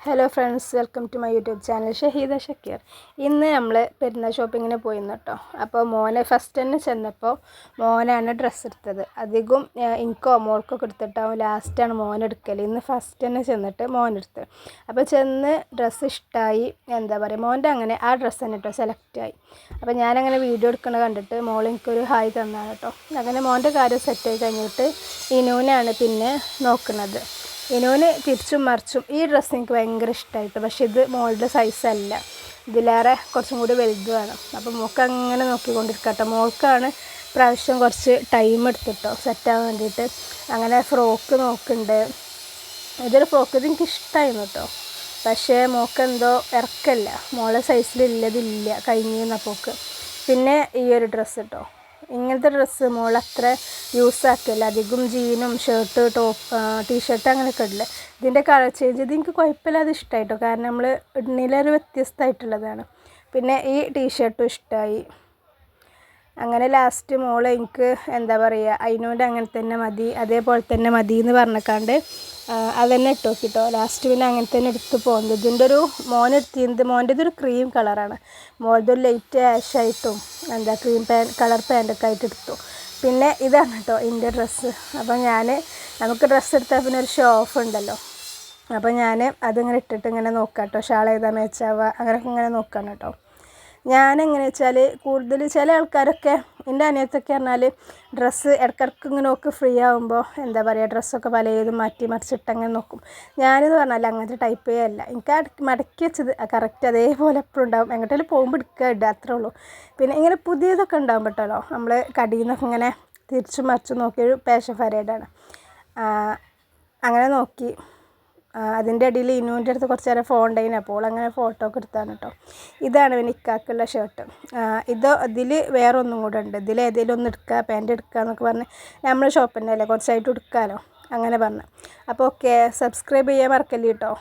Hello friends, welcome to my YouTube channel Shaheeda Shakeer. ഇന്ന് നമ്മൾ പെരുന്നാൾ ഷോപ്പിങ്ങിന് പോയിരുന്നു കേട്ടോ. അപ്പോൾ മോനെ ഫസ്റ്റ് തന്നെ ചെന്നപ്പോൾ മോനാണ് ഡ്രസ്സ് എടുത്തത്. അധികം എനിക്കോ മോൾക്കൊക്കെ എടുത്തിട്ടാവും ലാസ്റ്റാണ് മോനെടുക്കൽ. ഇന്ന് ഫസ്റ്റ് തന്നെ ചെന്നിട്ട് മോനെടുത്ത്. അപ്പോൾ ചെന്ന് ഡ്രസ്സ് ഇഷ്ടമായി, എന്താ പറയുക, മോൻ്റെ അങ്ങനെ ആ ഡ്രസ്സ് തന്നെ കേട്ടോ സെലക്റ്റായി. അപ്പോൾ ഞാനങ്ങനെ വീഡിയോ എടുക്കണ കണ്ടിട്ട് മോൾ എനിക്കൊരു ഹായ് തന്നാണ് കേട്ടോ. അങ്ങനെ മോൻ്റെ കാര്യം സെറ്റായി കഴിഞ്ഞിട്ട് ഇനൂനാണ് പിന്നെ നോക്കുന്നത്. ഇനൂന് തിരിച്ചും മറിച്ചും ഈ ഡ്രസ്സ് എനിക്ക് ഭയങ്കര ഇഷ്ടമായിട്ട്, പക്ഷേ ഇത് മോളുടെ സൈസല്ല, ഇതിലേറെ കുറച്ചും കൂടി വലുത് വേണം. അപ്പോൾ മോൾക്ക് അങ്ങനെ നോക്കിക്കൊണ്ടിരിക്കട്ടോ. മോൾക്കാണ് പ്രാവശ്യം കുറച്ച് ടൈം എടുത്തിട്ടോ സെറ്റാകാൻ വേണ്ടിയിട്ട്. അങ്ങനെ ഫ്രോക്ക് നോക്കുന്നുണ്ട്. ഇതൊരു ഫ്രോക്ക് ഇത് എനിക്ക് ഇഷ്ടമായിരുന്നു കേട്ടോ, പക്ഷേ മോൾക്കെന്തോ ഇറക്കല്ല, മോളെ സൈസിലില്ലതില്ല, കഴിഞ്ഞപ്പോക്ക്. പിന്നെ ഈ ഒരു ഡ്രസ്സ് കേട്ടോ, ഇങ്ങനത്തെ ഡ്രസ്സ് മോൾ അത്ര യൂസ് ആക്കില്ല. അധികം ജീനും ഷർട്ട് ടോപ്പ് ടീഷർട്ട് അങ്ങനെയൊക്കെ ഇടില്ലേ. ഇതിൻ്റെ കളർ ചേഞ്ച് ഇത് എനിക്ക് കുഴപ്പമില്ല, അത് ഇഷ്ടമായിട്ടോ, കാരണം നമ്മൾ ഇടുന്നതിലൊരു വ്യത്യസ്തമായിട്ടുള്ളതാണ്. പിന്നെ ഈ ടീഷർട്ടും ഇഷ്ടമായി. അങ്ങനെ ലാസ്റ്റ് മോൾ എനിക്ക് എന്താ പറയുക, അതിനോട് അങ്ങനെ തന്നെ മതി, അതേപോലെ തന്നെ മതി എന്ന് പറഞ്ഞേക്കാണ്ട് അതന്നെ ഇട്ട് നോക്കിട്ടോ. ലാസ്റ്റ് പിന്നെ അങ്ങനെ തന്നെ എടുത്ത് പോകുന്നത്. ഇതിൻ്റെ ഒരു മോൻ്റെ ഇതൊരു ക്രീം കളറാണ്, മോളതൊരു ലൈറ്റ് ആഷായിട്ടും എന്താ ക്രീം കളർ പാൻറ്റൊക്കെ ആയിട്ട് എടുത്തു. പിന്നെ ഇതാണ് കേട്ടോ എൻ്റെ ഡ്രസ്സ്. അപ്പോൾ നമുക്ക് ഡ്രസ്സ് എടുത്താൽ പിന്നെ ഒരു ഷോ ഓഫ് ഉണ്ടല്ലോ. അപ്പോൾ ഞാൻ അതിങ്ങനെ ഇട്ടിട്ട് ഇങ്ങനെ നോക്കാം കേട്ടോ, ഷാൾ ഏതാ മേച്ചാവുക അങ്ങനെയൊക്കെ ഇങ്ങനെ നോക്കുകയാണ് കേട്ടോ. ഞാനെങ്ങനെ വെച്ചാൽ കൂടുതൽ ചില ആൾക്കാരൊക്കെ, എൻ്റെ അനിയത്തൊക്കെ പറഞ്ഞാൽ ഡ്രസ്സ് ഇടയ്ക്കിടയ്ക്ക് ഇങ്ങനെ നോക്ക് ഫ്രീ ആകുമ്പോൾ എന്താ പറയുക, ഡ്രസ്സൊക്കെ പലതും മാറ്റി മറിച്ചിട്ട് അങ്ങനെ നോക്കും. ഞാനെന്ന് പറഞ്ഞാൽ അങ്ങനത്തെ ടൈപ്പേ അല്ല. എനിക്ക് മടക്കി വെച്ചത് കറക്റ്റ് അതേപോലെ എപ്പോഴും ഉണ്ടാവും. എങ്ങോട്ടെങ്കിലും പോകുമ്പോൾ എടുക്കുക ഇടുക, അത്രേ ഉള്ളൂ. പിന്നെ ഇങ്ങനെ പുതിയതൊക്കെ ഉണ്ടാകും പെട്ടല്ലോ, നമ്മൾ കടയിൽ നിന്നൊക്കെ ഇങ്ങനെ തിരിച്ചും മറിച്ചും നോക്കിയൊരു പാഷൻ പരേഡാണ്. അങ്ങനെ നോക്കി. അതിൻ്റെ ഇടയിൽ ഇനുവിൻ്റെ അടുത്ത് കുറച്ച് നേരം ഫോൺ ഉണ്ടായിരുന്നു, അപ്പോൾ അങ്ങനെ ഫോട്ടോ ഒക്കെ എടുത്താണ് കേട്ടോ. ഇതാണ് പിന്നെ ഇക്കാക്കുള്ള ഷർട്ട്. ഇതിൽ വേറെ ഒന്നും കൂടെ ഉണ്ട്. ഇതിൽ ഏതെങ്കിലും ഒന്ന് എടുക്കുക, പാൻറ്റ് എടുക്കുക എന്നൊക്കെ പറഞ്ഞ് നമ്മൾ ഷോപ്പിൻ്റെ അല്ലേ കുറച്ചായിട്ട് എടുക്കാമല്ലോ അങ്ങനെ പറഞ്ഞു. അപ്പോൾ ഓക്കെ, സബ്സ്ക്രൈബ് ചെയ്യാൻ മറക്കല്ലേ കേട്ടോ.